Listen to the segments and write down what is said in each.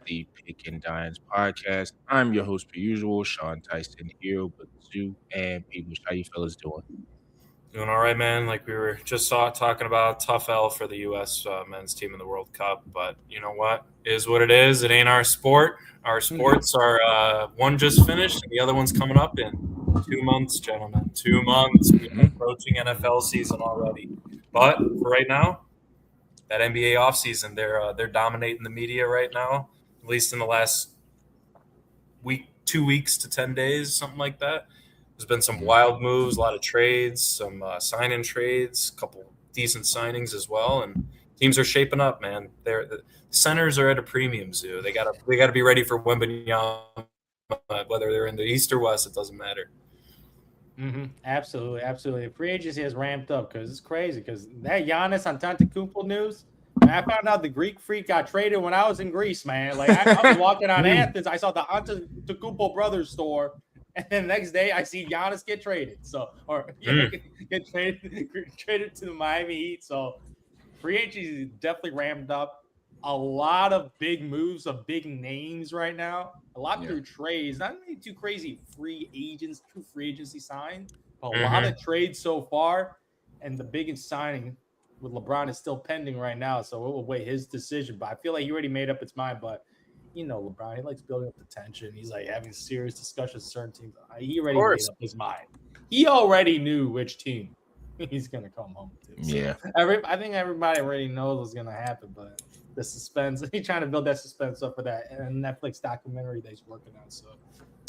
the Pick and Dines podcast. I'm your host, per usual, Sean Tyson, here with Zoo and Peebush. How you fellas doing? Doing all right, man. Like we were just talking about tough L for the U.S. Men's team in the World Cup, but you know what? It is what it is. It ain't our sport. Our sports are one just finished and the other one's coming up in 2 months, gentlemen. 2 months. We're Hmm. approaching NFL season already. But for right now, that NBA offseason, they're dominating the media right now. At least in the last week, 2 weeks to 10 days, something like that. There's been some wild moves, a lot of trades, some sign-in trades, a couple decent signings as well, and teams are shaping up. Man, the centers are at a premium. Zoo. They gotta be ready for Wembanyama, whether they're in the East or West. It doesn't matter. Absolutely, absolutely. Free agency has ramped up because it's crazy. Because that Giannis Antetokounmpo news, man, I found out the Greek freak got traded when I was in Greece, man. Like I was walking on Athens, I saw the Antetokounmpo brothers store, and then the next day I see Giannis get traded. So get traded to the Miami Heat. So free agency definitely ramped up. A lot of big moves of big names right now. A lot through trades. Not really too crazy true free agency signed, but a lot of trades so far. And the biggest signing with LeBron is still pending right now. So we'll wait his decision. But I feel like he already made up his mind. But you know, LeBron, he likes building up the tension. He's like having serious discussions with certain teams. He already made up his mind. He already knew which team he's gonna come home to. So I think everybody already knows what's gonna happen, but the suspense. He's trying to build that suspense up for that Netflix documentary that he's working on. So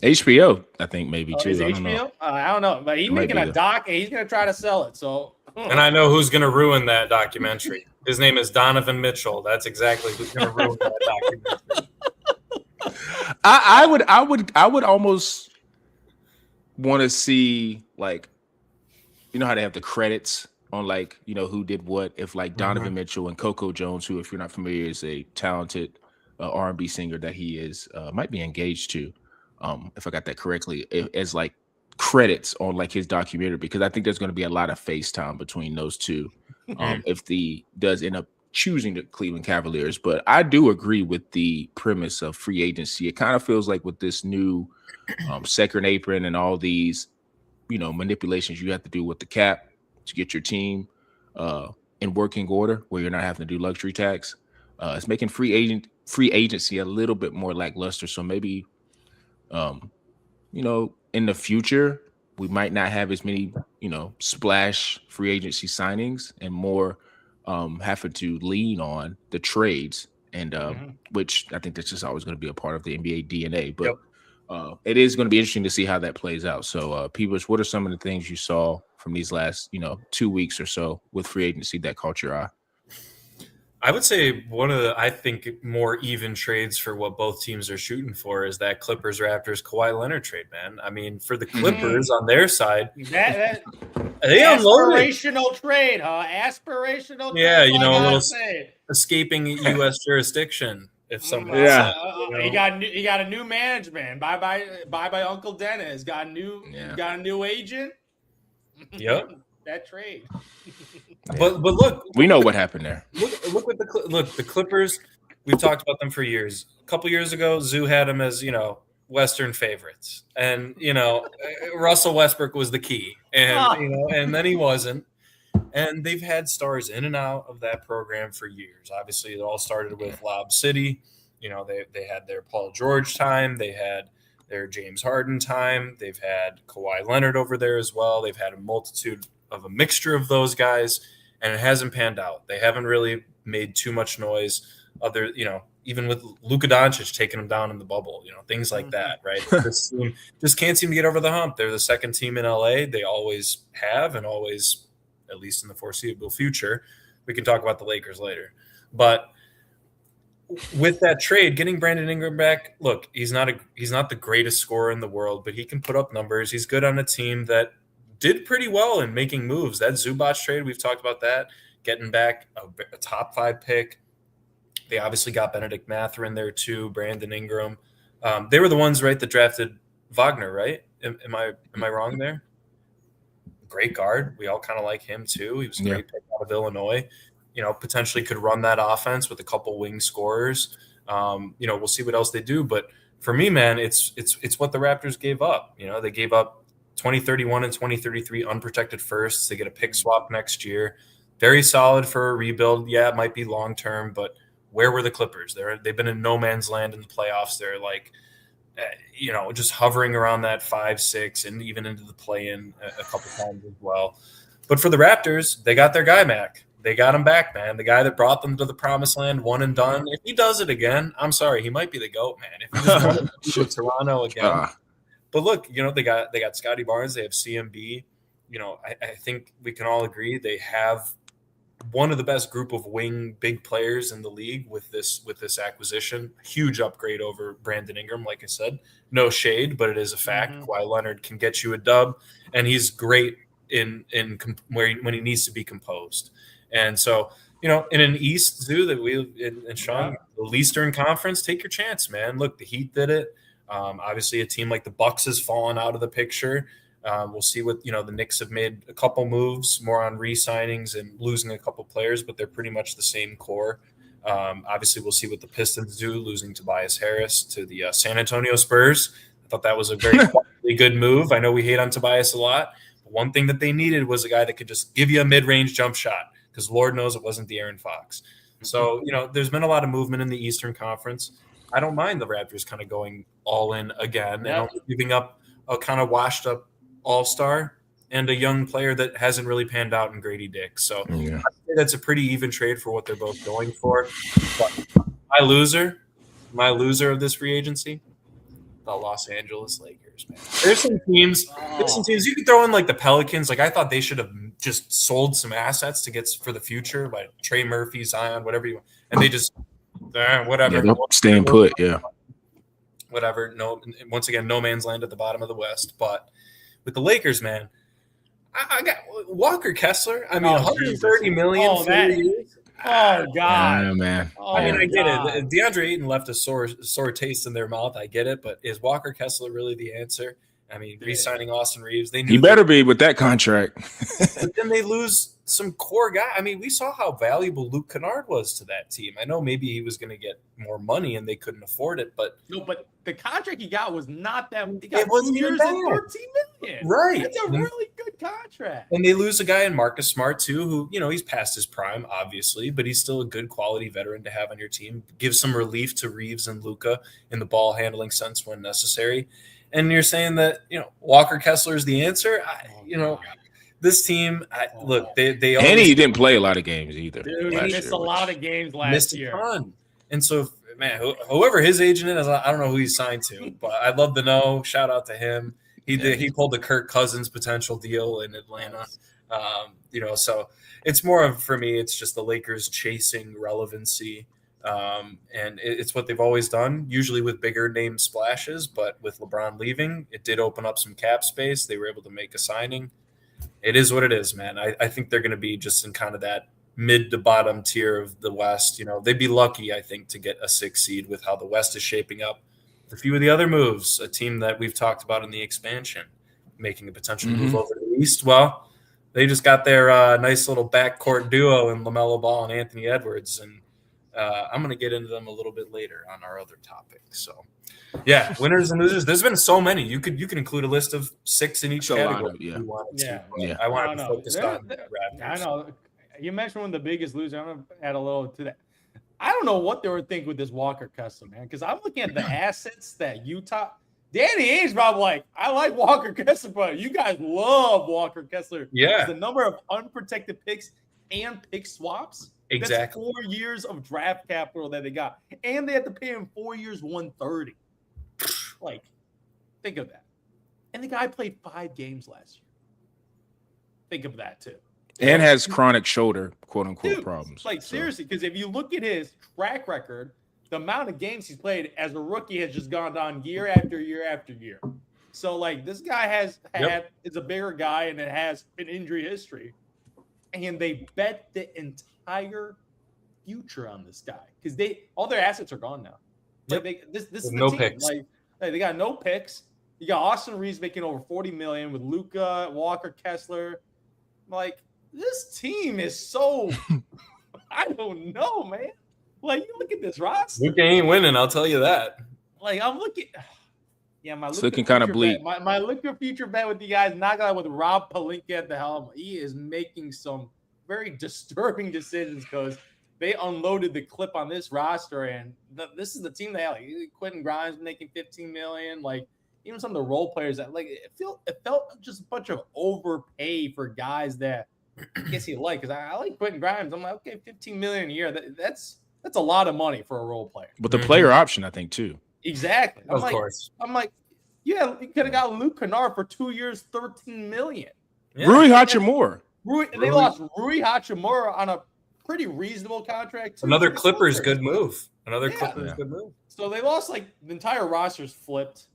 HBO, I think maybe too. Is HBO? I don't know, but he's making a doc and he's gonna try to sell it. So and I know who's gonna ruin that documentary. His name is Donovan Mitchell. That's exactly who's gonna ruin that documentary. I would almost want to see, like, you know how they have the credits on, like, you know, who did what. If like Donovan Mitchell and Coco Jones, who, if you're not familiar, is a talented R&B singer that he is might be engaged to, if I got that correctly, as like credits on like his documentary, because I think there's going to be a lot of FaceTime between those two if the does end up choosing the Cleveland Cavaliers. But I do agree with the premise of free agency. It kind of feels like with this new second apron and all these, you know, manipulations you have to do with the cap to get your team in working order, where you're not having to do luxury tax. It's making free agency a little bit more lackluster. So maybe, you know, in the future, we might not have as many, you know, splash free agency signings and more having to lean on the trades, and which I think that's just always going to be a part of the NBA DNA. But it is going to be interesting to see how that plays out. So, Peebush, what are some of the things you saw from these last, you know, 2 weeks or so with free agency that caught your eye? I would say one of the, I think, more even trades for what both teams are shooting for is that Clippers Raptors Kawhi Leonard trade, man. I mean, for the Clippers on their side, that they unloaded. Aspirational trade, huh? Aspirational trade. Yeah, you know, a little escaping U.S. jurisdiction. If somebody, he got a new management. Bye, Uncle Dennis. Got a new agent. Yep. That trade. But look, we know what happened there. Look what the Clippers. We've talked about them for years. A couple years ago, Zoo had them as, you know, Western favorites, and you know, Russell Westbrook was the key, and you know, and then he wasn't. And they've had stars in and out of that program for years. Obviously, it all started with Lob City. You know, they had their Paul George time. They had their James Harden time. They've had Kawhi Leonard over there as well. They've had a mixture of those guys, and it hasn't panned out. They haven't really made too much noise. You know, even with Luka Doncic taking them down in the bubble, you know, things like that, right? This team just can't seem to get over the hump. They're the second team in LA. They always have, and always, at least in the foreseeable future. We can talk about the Lakers later. But with that trade, getting Brandon Ingram back, look, he's not the greatest scorer in the world, but he can put up numbers. He's good on a team that did pretty well in making moves. That Zubac trade, we've talked about that, getting back a top 5 pick. They obviously got Benedict Mathurin there too, Brandon Ingram. They were the ones, right, that drafted Wagner, right? Am I wrong there? Great guard. We all kind of like him too. He was a great pick out of Illinois. You know, potentially could run that offense with a couple wing scorers. We'll see what else they do. But for me, man, it's what the Raptors gave up. They gave up 2031 and 2033 unprotected firsts. They get a pick swap next year. Very solid for a rebuild. Yeah, it might be long term, but where were the Clippers? They've been in no man's land in the playoffs. They're like, just hovering around that 5-6 and even into the play-in a couple times as well. But for the Raptors, they got their guy back. They got him back, man. The guy that brought them to the promised land, one and done. If he does it again, I'm sorry, he might be the GOAT, man. If he just won with Toronto again. But look, they got Scotty Barnes. They have CMB. I think we can all agree they have one of the best group of wing big players in the league with this acquisition. Huge upgrade over Brandon Ingram, like I said. No shade, but it is a fact. Kawhi Leonard can get you a dub, and he's great in when he needs to be composed. And so, in an East Zoo that and Sean, the Eastern Conference, take your chance, man. Look, the Heat did it. Obviously, a team like the Bucks has fallen out of the picture. We'll see what the Knicks have made a couple moves more on re-signings and losing a couple players, but they're pretty much the same core. Obviously, we'll see what the Pistons do, losing Tobias Harris to the San Antonio Spurs. I thought that was a very good move. I know we hate on Tobias a lot, but one thing that they needed was a guy that could just give you a mid-range jump shot, because Lord knows it wasn't De'Aaron Fox. So, there's been a lot of movement in the Eastern Conference. I don't mind the Raptors kind of going all in again and only giving up a kind of washed up all-star and a young player that hasn't really panned out in Grady Dick. So I think that's a pretty even trade for what they're both going for. But my loser of this free agency, the Los Angeles Lakers, man. There's some teams you can throw in like the Pelicans. Like, I thought they should have just sold some assets to get for the future, like Trey Murphy, Zion, whatever you want. And they just whatever. Yeah, staying put, whatever. No, once again, no man's land at the bottom of the West. But with the Lakers, man, I got Walker Kessler. I mean, $130 million for 4 years. Oh God, yeah, man. I mean, I get it. DeAndre Ayton left a sore taste in their mouth. I get it, but is Walker Kessler really the answer? I mean, re-signing Austin Reeves, they knew he better be with that contract. But then they lose some core guy. I mean, we saw how valuable Luke Kennard was to that team. I know maybe he was going to get more money and they couldn't afford it, but the contract he got was not that. He got 2 years and $13 million. Right, it's a really good contract. And they lose a guy in Marcus Smart too, who he's past his prime, obviously, but he's still a good quality veteran to have on your team. Gives some relief to Reeves and Luka in the ball handling sense when necessary. And you're saying that Walker Kessler is the answer. This team. Look, they and he didn't play a lot of games either. Dude, he missed a lot of games last year. A ton. And so, man, whoever his agent is, I don't know who he's signed to, but I'd love to know. Shout out to him. He pulled the Kirk Cousins potential deal in Atlanta. So it's more of, for me, it's just the Lakers chasing relevancy. And it's what they've always done, usually with bigger name splashes, but with LeBron leaving, it did open up some cap space. They were able to make a signing. It is what it is, man. I think they're going to be just in kind of that mid to bottom tier of the West. They'd be lucky, I think, to get a 6 seed with how the West is shaping up. A few of the other moves, a team that we've talked about in the expansion, making a potential move over to the East. Well, they just got their nice little backcourt duo in LaMelo Ball and Anthony Edwards, and I'm going to get into them a little bit later on our other topic. So, yeah, winners and losers. There's been so many. You could include a list of 6 in each category. I wanted to focus on the Raptors. I know. You mentioned one of the biggest losers. I'm going to add a little to that. I don't know what they were thinking with this Walker Kessler, man, because I'm looking at the assets that Utah – Danny Ainge probably like, I like Walker Kessler, but you guys love Walker Kessler. Yeah. The number of unprotected picks and pick swaps. Exactly. That's 4 years of draft capital that they got. And they had to pay him 4 years, $130. Like, think of that. And the guy played 5 games last year. Think of that, too. And has chronic shoulder, quote unquote, problems. Like, seriously, because if you look at his track record, the amount of games he's played as a rookie has just gone down year after year after year. So, like, this guy is a bigger guy and it has an injury history. And they bet the entire future on this guy because all their assets are gone now. Like this is no team. Picks. Like they got no picks. You got Austin Reeves making over $40 million with Luka, Walker Kessler. Like, this team is so I don't know, man. Like, you look at this roster. Luka ain't winning, I'll tell you that. Like, I'm looking. Yeah, my It's looking kind of bleak. My Luka future bet with you guys, not gonna with Rob Pelinka at the helm. He is making some very disturbing decisions because they unloaded the clip on this roster, and this is the team they have. Like, Quentin Grimes making $15 million. Like, even some of the role players that it felt just a bunch of overpay for guys that I guess you like. Because I like Quentin Grimes. I'm like, okay, $15 million a year. That's a lot of money for a role player. But the player option, I think, too. Exactly. Of course. I'm like, yeah, you could have got Luke Kennard for 2 years, $13 million. Yeah. Rui Hachimura. They lost Rui Hachimura on a pretty reasonable contract. Another Clippers good move. Clippers good move. So they lost, like, the entire roster's flipped.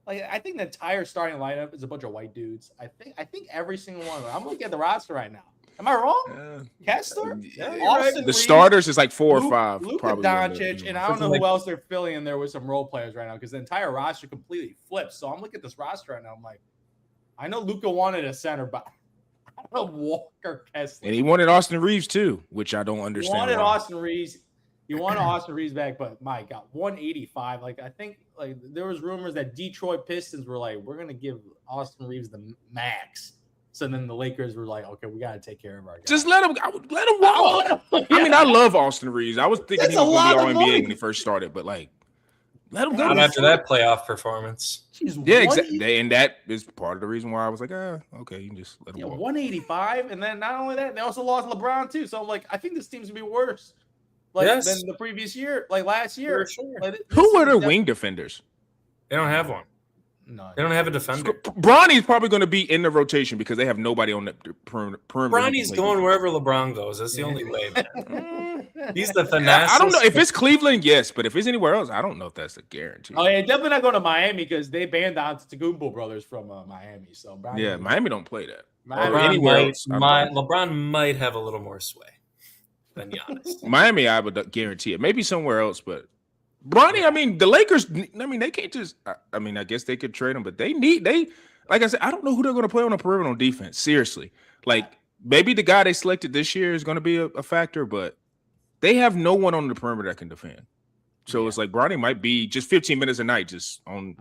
Like, I think the entire starting lineup is a bunch of white dudes. I think every single one of them. I'm looking at the roster right now. Am I wrong? Kessler? The starters is like 4 or 5. Luka probably Doncic, and I don't know who else they're filling in there with some role players right now because the entire roster completely flipped. So I'm looking at this roster right now. I'm like, I know Luka wanted a center, but I don't know Walker Kessler. And he wanted Austin Reeves too, which I don't understand. He wanted Austin Reeves. You wanted Austin Reeves back, but my God, 185. Like, I think like there was rumors that Detroit Pistons were like, we're gonna give Austin Reeves the max. So then the Lakers were like, okay, we got to take care of our guys. Just let him walk. I mean, I love Austin Reeves. I was thinking he was going to be all NBA when he first started, but like, let him go. Not after that playoff performance. Yeah, exactly. And that is part of the reason why I was like, okay, you can just let him walk. 185. And then not only that, they also lost LeBron too. So I'm like, I think this team's going to be worse than the previous year, like last year. Sure. Like, who were their wing defenders? They don't have one. No, they don't have a defender. Bronny's probably going to be in the rotation because they have nobody on the perimeter. Bronny's going wherever LeBron goes. That's the only way, man. He's the finesse. I don't know if it's Cleveland, yes, but if it's anywhere else, I don't know if that's a guarantee. Oh yeah, definitely not going to Miami because they banned the Antetokounmpo brothers from Miami. So Miami don't play that. LeBron might have a little more sway than Giannis. Miami, I would guarantee it. Maybe somewhere else, but. Bronny, I mean, the Lakers, I mean, they can't just, I mean, I guess they could trade him, but they like I said, I don't know who they're going to play on the perimeter on defense. Seriously. Like, maybe the guy they selected this year is going to be a factor, but they have no one on the perimeter that can defend. So it's like Bronny might be just 15 minutes a night just on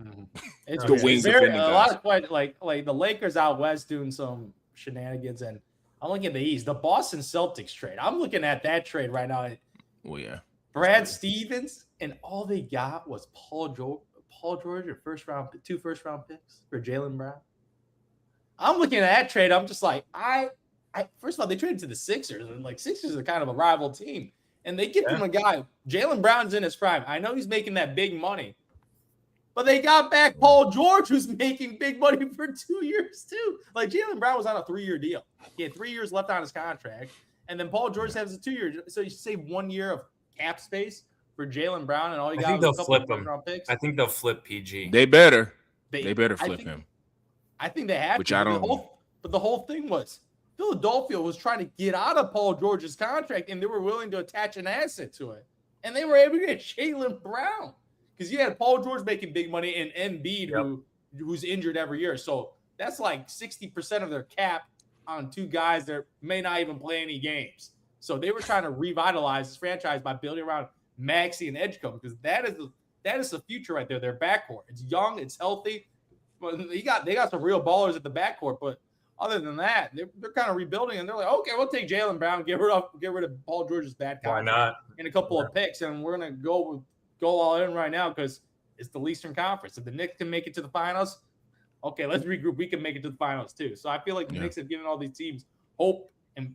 the wings defending guys. A lot of quite like the Lakers out west doing some shenanigans, and I'm looking at the East. The Boston Celtics trade. I'm looking at that trade right now. Well, yeah. Brad Stevens, and all they got was Paul George, and two first round picks for Jaylen Brown. I'm looking at that trade. I'm just like, I first of all, they traded to the Sixers, and like Sixers are kind of a rival team, and they give him a guy. Jaylen Brown's in his prime. I know he's making that big money, but they got back Paul George, who's making big money for 2 years too. Like Jaylen Brown was on a 3-year deal. He had 3 years left on his contract, and then Paul George has a 2-year. So you save 1 year of cap space for Jalen Brown, and all you got was a couple of round picks. I think they'll flip PG. They better. They better flip him. I think they have. Which I don't. But the whole thing was Philadelphia was trying to get out of Paul George's contract, and they were willing to attach an asset to it, and they were able to get Jaylen Brown because you had Paul George making big money and Embiid, who's injured every year. So that's like 60% of their cap on two guys that may not even play any games. So they were trying to revitalize this franchise by building around Maxey and Edgecombe because that is the future right there. Their backcourt. It's young, it's healthy. But they got some real ballers at the backcourt. But other than that, they're kind of rebuilding, and they're like, okay, we'll take Jaylen Brown, get rid of Paul George's bad contract. Why not? And a couple of picks, and we're gonna go all in right now because it's the Eastern Conference. If the Knicks can make it to the finals, okay, let's regroup. We can make it to the finals too. So I feel like the Knicks have given all these teams hope and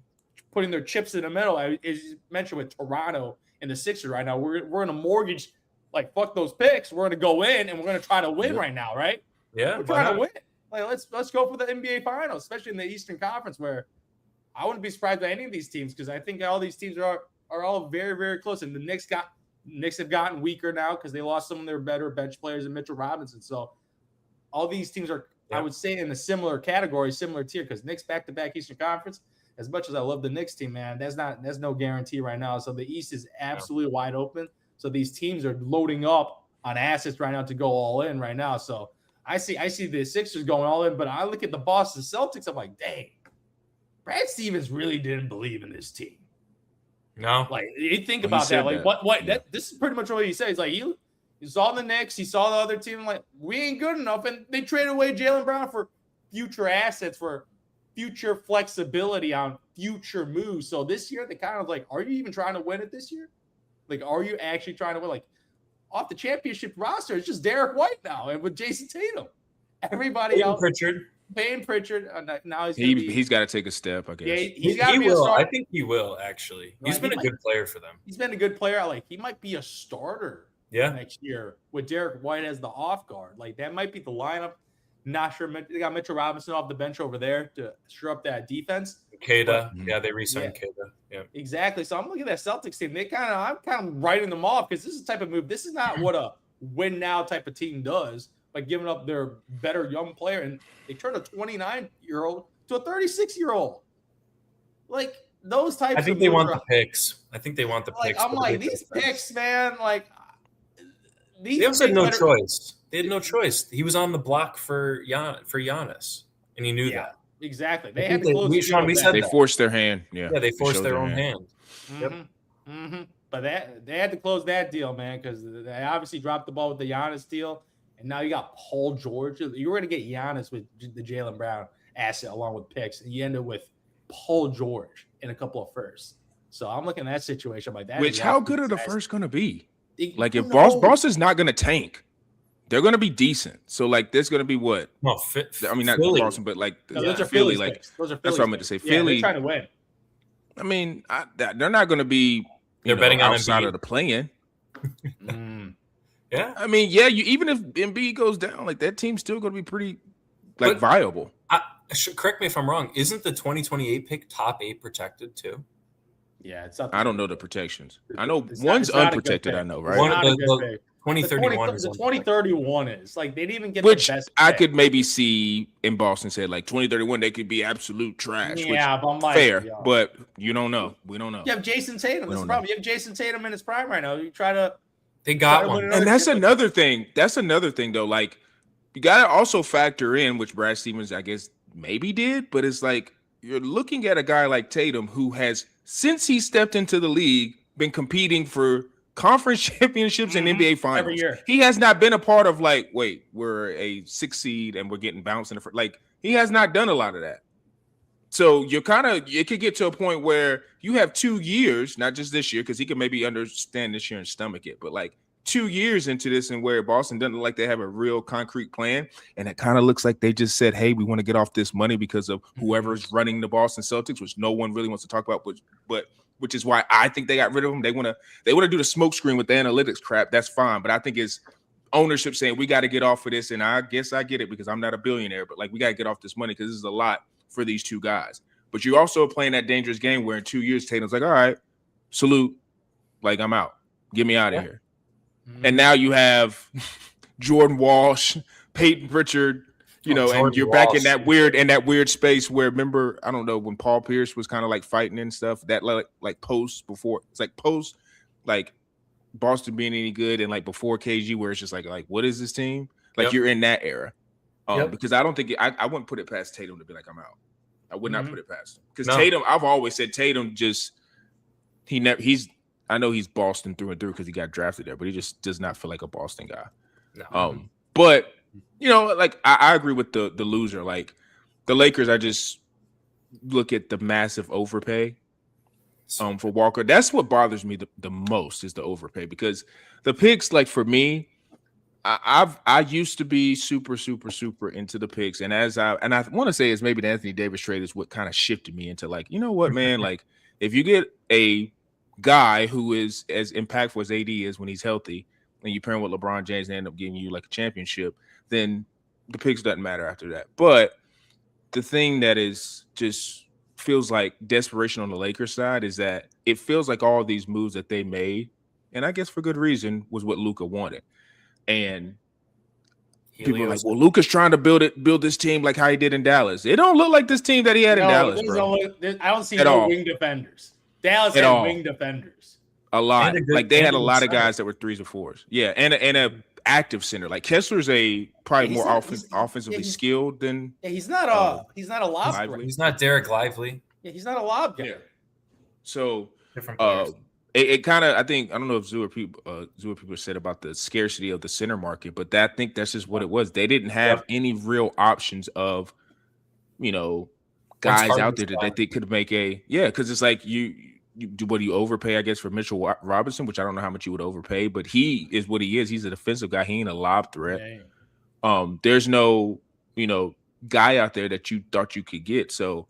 putting their chips in the middle. As you mentioned with Toronto and the Sixers right now, we're in a mortgage. Like, fuck those picks. We're going to go in, and we're going to try to win right now, right? Yeah. We're trying to win. Like, let's go for the NBA Finals, especially in the Eastern Conference, where I wouldn't be surprised by any of these teams because I think all these teams are all very, very close. And the Knicks have gotten weaker now because they lost some of their better bench players in Mitchell Robinson. So all these teams are, I would say, in a similar category, similar tier, because Knicks back-to-back Eastern Conference. As much as I love the Knicks team, man, there's no guarantee right now. So the East is absolutely wide open. So these teams are loading up on assets right now to go all in right now. So I see the Sixers going all in, but I look at the Boston Celtics. I'm like, dang, Brad Stevens really didn't believe in this team. No. Like you think Well, he about said that. Like that. what Yeah. this is pretty much what he says. Like he saw the Knicks, he saw the other team, like, we ain't good enough. And they traded away Jaylen Brown for future assets, for future flexibility on future moves. So this year, they kind of like, are you even trying to win it this year? Like, are you actually trying to win? Like, off the championship roster, it's just Derek White now, and with Jason Tatum. Everybody else, Payne Pritchard. Now He's got to take a step, I guess. Yeah, he's got to be a will. starter. I think he will, actually. Like, He's been a good player for them. He's been a good player. Like, he might be a starter Yeah. next year with Derek White as the off guard. Like, that might be the lineup. Not sure. They got Mitchell Robinson off the bench over there to shore up that defense. Keda. Yeah, they re-signed Keda. Yeah. Exactly. So I'm looking at that Celtics team. I'm kind of writing them off because this is the type of move. This is not what a win now type of team does by giving up their better young player. And they turn a 29-year-old to a 36-year-old. Like, those types of I think they want the picks. I think they want the picks. I'm like, these picks, man, like, they also had no choice. They had no choice. He was on the block for Giannis, and he knew that. Exactly. They had to close they forced their hand. Yeah, they forced their own hand. Mm-hmm. Yep. Mm-hmm. But they had to close that deal, man, because they obviously dropped the ball with the Giannis deal, and now you got Paul George. You were going to get Giannis with the Jaylen Brown asset along with picks, and you ended with Paul George in a couple of firsts. So I'm looking at that situation like that. Which, how good are the first going to be? Like, if knows? Boston's not going to tank, they're going to be decent. So, like, there's going to be what? No, I mean, not Philly. Boston, but like those are Philly. Philly's Like, picks. Those are that's what I meant to say. Philly, they're trying to win. I mean, they're not going to be. They're betting on outside Embiid. of the play-in. Yeah. I mean, yeah. Even if Embiid goes down, like, that team's still going to be pretty viable. Correct me if I'm wrong. Isn't the 2028 pick top 8 protected too? Yeah, it's up. I don't know the protections. I know one's unprotected. I know, right? One of the 2031 the 2031 is like they didn't even get which the best I pick. could maybe see in Boston said like 2031 they could be absolute trash. Yeah, which, but I'm like, fair, yo. but you don't know. We don't know. You have Jason Tatum. That's the problem. You have Jason Tatum in his prime right now. You try to. They got one, and that's another thing. That's another thing though. Like, you got to also factor in, which Brad Stevens I guess maybe did, but it's like you're looking at a guy like Tatum who has, since he stepped into the league, been competing for conference championships and NBA finals. Every year. He has not been a part of like, wait, we're a 6 seed and we're getting bounced in the like. He has not done a lot of that. So you're it could get to a point where you have 2 years, not just this year, because he can maybe understand this year and stomach it, but like 2 years into this and where Boston doesn't look like they have a real concrete plan. And it kind of looks like they just said, hey, we want to get off this money because of whoever's running the Boston Celtics, which no one really wants to talk about, but which is why I think they got rid of him. They want to do the smoke screen with the analytics crap. That's fine. But I think it's ownership saying we got to get off of this. And I guess I get it because I'm not a billionaire, but like we got to get off this money because this is a lot for these two guys. But you're also playing that dangerous game where in 2 years, Tatum's like, all right, salute. Like, I'm out. Get me out of here. And now you have Jordan Walsh, Peyton Pritchard, and you're back in that weird space where, remember, I don't know, when Paul Pierce was kind of like fighting and stuff, that like post before, it's like post like Boston being any good and like before KG where it's just like what is this team? Like you're in that era. Because I don't think I wouldn't put it past Tatum to be like, I'm out. I would not put it past him. Because Tatum, I've always said Tatum I know he's Boston through and through because he got drafted there, but he just does not feel like a Boston guy. No. But like I agree with the loser. Like the Lakers, I just look at the massive overpay for Walker. That's what bothers me the most is the overpay because the picks, like for me, I used to be super, super, super into the picks. And I want to say is maybe the Anthony Davis trade is what kind of shifted me into like, you know what, man, like if you get a guy who is as impactful as AD is when he's healthy and you pair him with LeBron James and end up giving you like a championship, then the picks doesn't matter after that. But the thing that is just feels like desperation on the Lakers side is that it feels like all these moves that they made, and I guess for good reason, was what Luka wanted. And people are like, well, Luka's trying to build this team like how he did in Dallas. It don't look like this team that he had in Dallas, bro. I don't see no wing defenders. Dallas had wing defenders. A lot. Like they had a lot of guys that were 3s or 4s. Yeah, and a active center. Like Kessler's probably more offensively skilled than. Yeah, he's not a lob. He's not Derek Lively. Yeah, he's not a lob guy. Yeah. So Different players. It kind of, I don't know if Zoo or people said about the scarcity of the center market, but I think that's just what it was. They didn't have any real options of, guys out there that they could make because it's like you what do you overpay, I guess, for Mitchell Robinson, which I don't know how much you would overpay, but he is what he is. He's a defensive guy. He ain't a lob threat. There's no, guy out there that you thought you could get. So,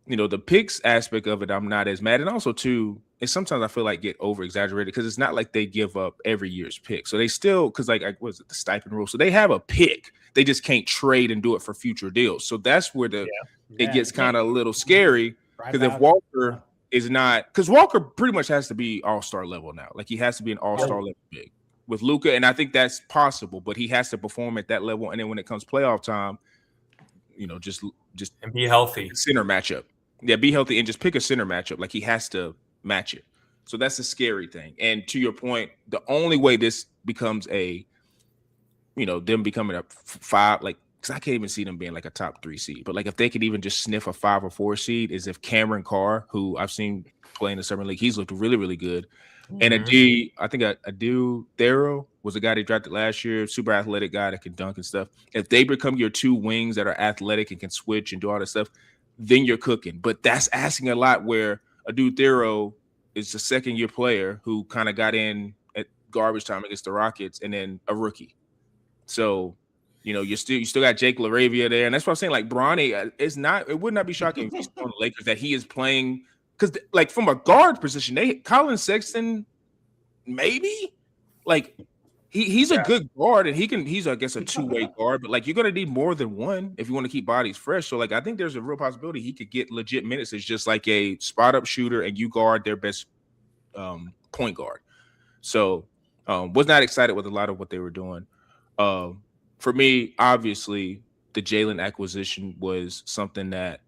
the picks aspect of it, I'm not as mad. And also, too, and sometimes I feel like get over exaggerated because it's not like they give up every year's pick. So they still, because what is it, the stipend rule? So they have a pick. They just can't trade and do it for future deals. So that's where it gets kind of a little scary because if Walker is not, because Walker pretty much has to be all-star level now. Like he has to be an all-star level big with Luka, and I think that's possible, but he has to perform at that level. And then when it comes playoff time, just and be healthy. Center matchup. Yeah, be healthy and just pick a center matchup. Like he has to match it. So that's a scary thing. And to your point, the only way this becomes them becoming a 5, like, because I can't even see them being like a top 3 seed. But like if they could even just sniff a 5 or 4 seed, is if Cameron Carr, who I've seen play in the Summer League, he's looked really, really good. And Adu Thero was a guy they drafted last year, super athletic guy that can dunk and stuff. If they become your 2 wings that are athletic and can switch and do all that stuff, then you're cooking. But that's asking a lot where Adu Thero is a second-year player who kind of got in at garbage time against the Rockets and then a rookie. So, you still got Jake LaRavia there. And that's what I'm saying. Like Bronny, it would not be shocking if he's on the Lakers that he is playing. Because, like, from a guard position, Colin Sexton, maybe, like, he's a good guard, and he's I guess a 2-way guard, but like you're gonna need more than one if you want to keep bodies fresh. So like I think there's a real possibility he could get legit minutes as just like a spot up shooter, and you guard their best point guard. So was not excited with a lot of what they were doing. For me, obviously, the Jalen acquisition was something that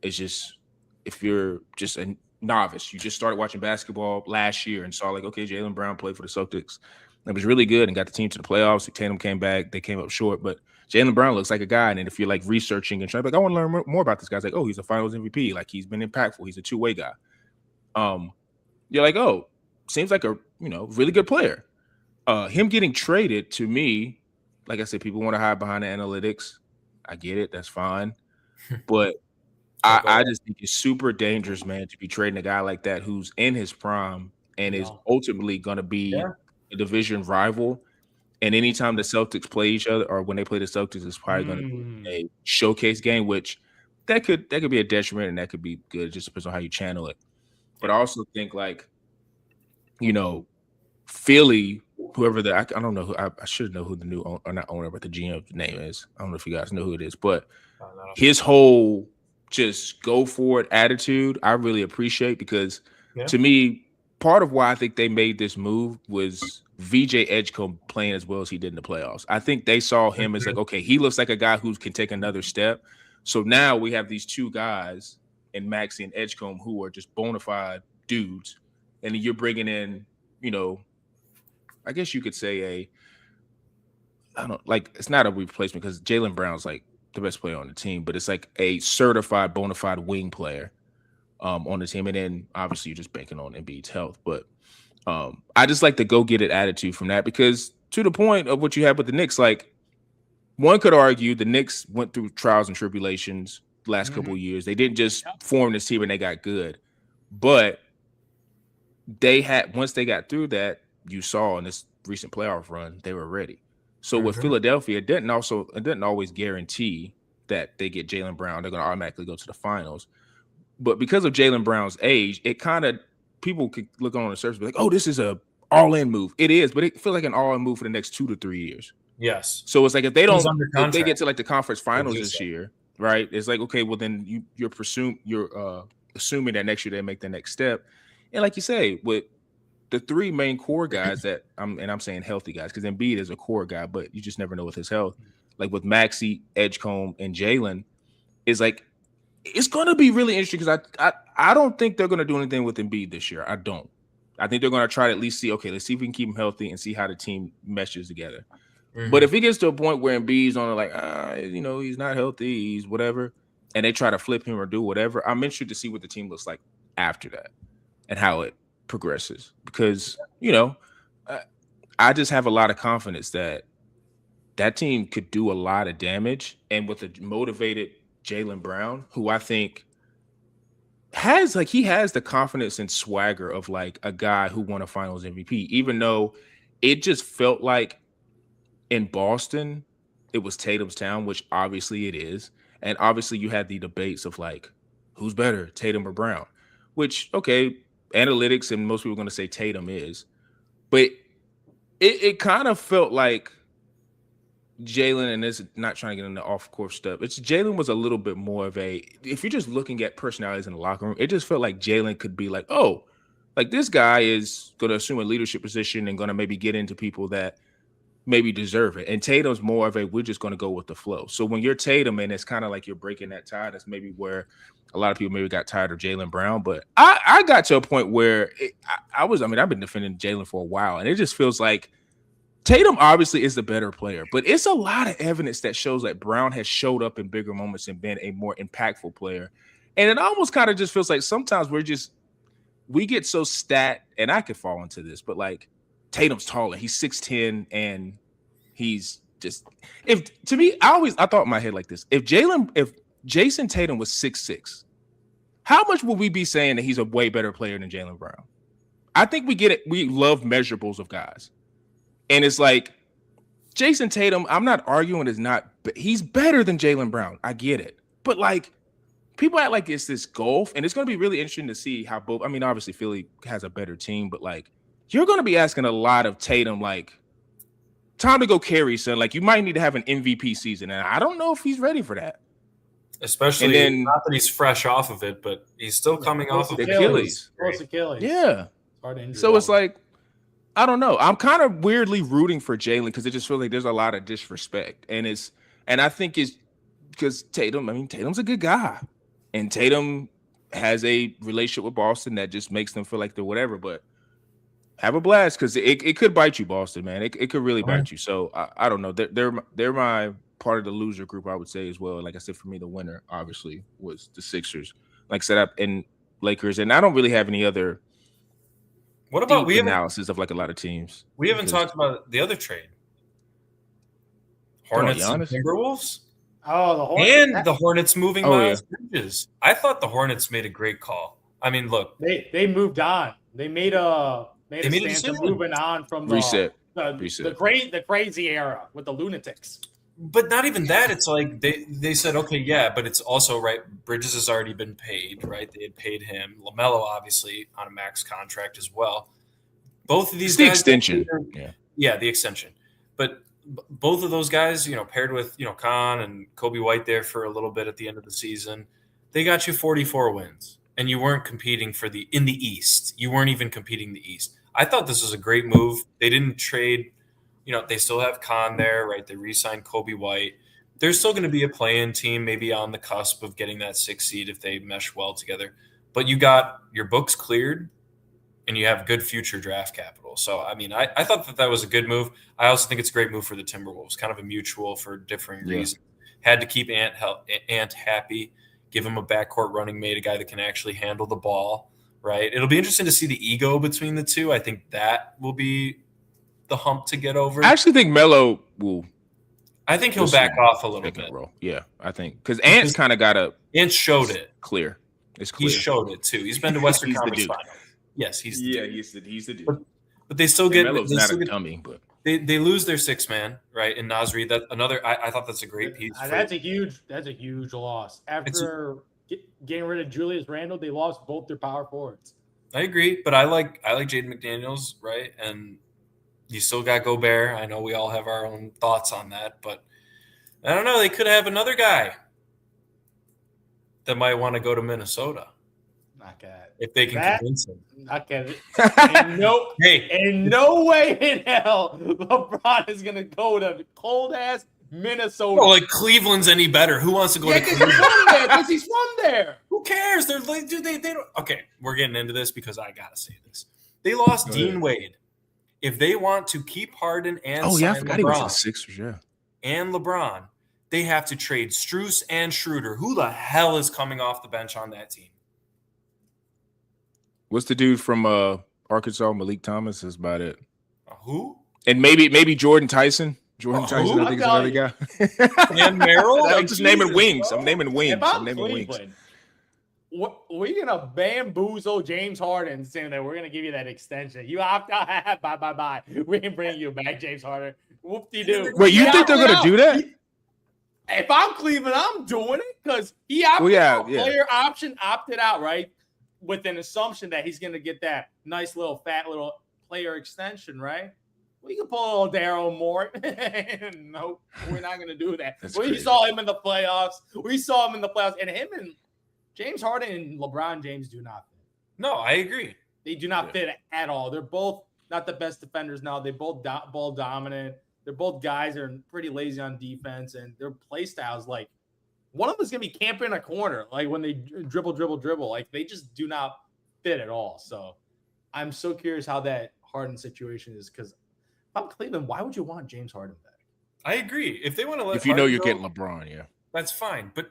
is just, if you're just a novice, you just started watching basketball last year and saw like, okay, Jaylen Brown played for the Celtics. It was really good and got the team to the playoffs. Tatum came back. They came up short, but Jaylen Brown looks like a guy. And then if you're like researching and trying to be like, I want to learn more about this guy, it's like, oh, he's a finals MVP. Like he's been impactful. He's a 2-way guy. You're like, oh, seems like a, really good player. Him getting traded to me, like I said, people want to hide behind the analytics. I get it. That's fine. But I just think it's super dangerous, man, to be trading a guy like that who's in his prime and is ultimately going to be a division rival. And anytime the Celtics play each other, or when they play the Celtics, it's probably going to be a showcase game, which that could be a detriment and that could be good. It just depends on how you channel it. But I also think like, Philly, whoever I don't know who, I should know who the new or not owner, but the GM name is. I don't know if you guys know who it is, but his whole just go for it attitude, I really appreciate, because to me, part of why I think they made this move was VJ Edgecombe playing as well as he did in the playoffs. I think they saw him as like, okay, he looks like a guy who can take another step. So now we have these 2 guys in Maxey and Edgecombe who are just bona fide dudes. And then you're bringing in, I guess you could say it's not a replacement because Jaylen Brown's like the best player on the team, but it's like a certified bona fide wing player on the team. And then obviously you're just banking on Embiid's health. But I just like the go get it attitude from that, because to the point of what you have with the Knicks, like one could argue the Knicks went through trials and tribulations the last couple of years. They didn't just form this team and they got good, but once they got through that, you saw in this recent playoff run, they were ready. So with Philadelphia, it didn't always guarantee that they get Jaylen Brown, they're going to automatically go to the finals. But because of Jaylen Brown's age, it kind of, people could look on the surface and be like, oh, this is a all-in move. It is, but it feels like an all-in move for the next 2 to 3 years. Yes. So it's like if they get to like the conference finals this year, right? It's like, okay, well then you're assuming that next year they make the next step. And like you say, with the 3 main core guys that I'm saying healthy guys, because Embiid is a core guy, but you just never know with his health. Like with Maxey, Edgecombe, and Jaylen, is like it's going to be really interesting because I don't think they're going to do anything with Embiid this year. I don't. I think they're going to try to at least see, okay, let's see if we can keep him healthy and see how the team meshes together. But if he gets to a point where Embiid's on like, he's not healthy, he's whatever, and they try to flip him or do whatever, I'm interested to see what the team looks like after that. and how it progresses. Because, I just have a lot of confidence that team could do a lot of damage. And with a motivated Jaylen Brown, who I think has the confidence and swagger of like a guy who won a finals MVP, even though it just felt like in Boston, it was Tatum's town, which obviously it is. And obviously you had the debates of like, who's better, Tatum or Brown? Which, okay, analytics and most people are going to say Tatum is. But it kind of felt like Jaylen, and this not trying to get into off-court stuff, it's Jaylen was a little bit more of a, if you're just looking at personalities in the locker room, it just felt like Jaylen could be like, oh, like this guy is going to assume a leadership position and going to maybe get into people that maybe deserve it. And Tatum's more of a, we're just going to go with the flow. So when you're Tatum and it's kind of like you're breaking that tie, that's maybe where a lot of people maybe got tired of Jaylen Brown. But I got to a point where I've been defending Jaylen for a while, and it just feels like Tatum obviously is the better player, but it's a lot of evidence that shows that Brown has showed up in bigger moments and been a more impactful player. And it almost kind of just feels like sometimes we get so stat, and I could fall into this, but like Tatum's taller. He's 6'10", and he's just, I thought in my head like this. If Jason Tatum was 6'6", how much would we be saying that he's a way better player than Jaylen Brown? I think we get it. We love measurables of guys. And it's like Jason Tatum, I'm not arguing he's better than Jaylen Brown. I get it. But like people act like it's this gulf, and it's going to be really interesting to see how both, obviously Philly has a better team, but like you're going to be asking a lot of Tatum, like time to go carry, son. Like you might need to have an MVP season. And I don't know if he's ready for that. Especially not that he's fresh off of it, but he's still coming off of Achilles. Yeah. So it's like, I don't know. I'm kind of weirdly rooting for Jaylen because it just feels like there's a lot of disrespect. And I think it's because Tatum's a good guy. And Tatum has a relationship with Boston that just makes them feel like they're whatever. But have a blast because it could bite you, Boston, man. It could really bite you. So I don't know. They're my part of the loser group, I would say, as well. Like I said, for me, the winner obviously was the Sixers. Like set up in Lakers. And I don't really have any other what about analysis of like a lot of teams. We haven't talked about the other trade. Hornets and Timberwolves. Oh, the Hornets. And the Hornets moving Miles Bridges. I thought the Hornets made a great call. I mean, look. They moved on. They made a stance of moving on from the crazy era with the lunatics. But not even that. It's like they said, okay, yeah, but it's also right. Bridges has already been paid, right? They had paid him. LaMelo, obviously, on a max contract as well. Both of these guys, extension. Yeah, the extension. But both of those guys, paired with, Khan and Kobe White there for a little bit at the end of the season, they got you 44 wins. And you weren't competing in the East. You weren't even competing in the East. I thought this was a great move. They didn't trade. They still have Khan there, right? They re-signed Kobe White. There's still going to be a play-in team, maybe on the cusp of getting that 6th seed if they mesh well together. But you got your books cleared, and you have good future draft capital. So, I thought that was a good move. I also think it's a great move for the Timberwolves, kind of a mutual for differing reasons. Had to keep Ant happy, give him a backcourt running mate, a guy that can actually handle the ball, right? It'll be interesting to see the ego between the two. I think that will be the hump to get over. I actually think Melo will. I think he'll back off a little bit. Yeah, I think because Ant's kind of got Ant showed it clear. It's clear. He showed it too. He's been to Western Conference Finals. Yes, he's the dude. But they still get. Melo's not a dummy, but they lose their 6th man, right? In Nasri, that another. I thought that's a great piece. That's a huge loss. After getting rid of Julius Randle, they lost both their power forwards. I agree, but I like Jaden McDaniels, right? And you still got Gobert. I know we all have our own thoughts on that, but I don't know. They could have another guy that might want to go to Minnesota. Not that. If they can convince him. Not Kevin. In no way in hell LeBron is going to go to cold-ass Minnesota. Oh, like Cleveland's any better. Who wants to go to Cleveland? Because he's from there. Who cares? They're like, dude, they don't. Okay, we're getting into this because I got to say this. They lost Dean Wade. If they want to keep Harden and I forgot he was the Sixers, and LeBron, they have to trade Strus and Schroeder. Who the hell is coming off the bench on that team? What's the dude from Arkansas? Malik Thomas. That's about it. Who? And maybe Jordan Tyson. Jordan Tyson, I think is another guy. Dan Merrill? I'm just naming wings. I'm naming wings. If I'm I'm naming wings. Cleveland, we're gonna bamboozle James Harden saying that we're gonna give you that extension. You opt out. Bye. We can bring you back, James Harden. Whoop-de-doo. Wait, you think they're gonna do that? If I'm Cleveland, I'm doing it because he opted out. Player option opted out, right? With an assumption that he's gonna get that nice little fat little player extension, right? We can pull a little Daryl Moore. Nope, we're not gonna do that. We saw him in the playoffs. And him and James Harden and LeBron James do not fit. No, I agree. They do not fit at all. They're both not the best defenders now. They both ball dominant. They're both guys that are pretty lazy on defense, and their play styles, like, one of them is going to be camping in a corner, like when they dribble. Like, they just do not fit at all. So I'm so curious how that Harden situation is, because if I'm Cleveland, why would you want James Harden back? I agree. If they want to let if you know you're getting LeBron, yeah. That's fine. But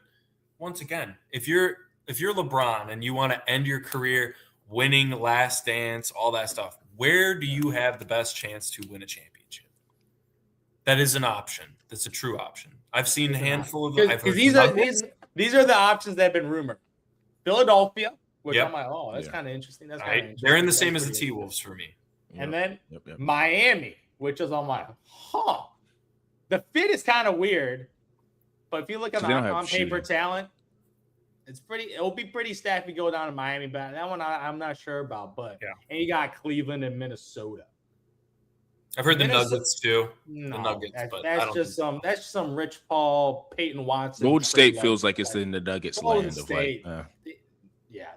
once again, if you're LeBron and you want to end your career winning Last Dance, all that stuff, where do you have the best chance to win a championship? That is an option. That's a true option. I've seen a handful of them. Because these are the options that have been rumored. Philadelphia, which I'm like, oh, that's kind of interesting. That's kind of interesting. They're in the same as the T-Wolves for me. And then Miami, which is I'm like, the fit is kind of weird, but if you look at on paper talent, it'll be pretty stacked if you go down to Miami, but that one I'm not sure about. But and you got Cleveland and Minnesota. I've heard the Nuggets too. No, the Nuggets, that's just some Rich Paul, Peyton Watson. Golden State feels like it's in the Nuggets land of like.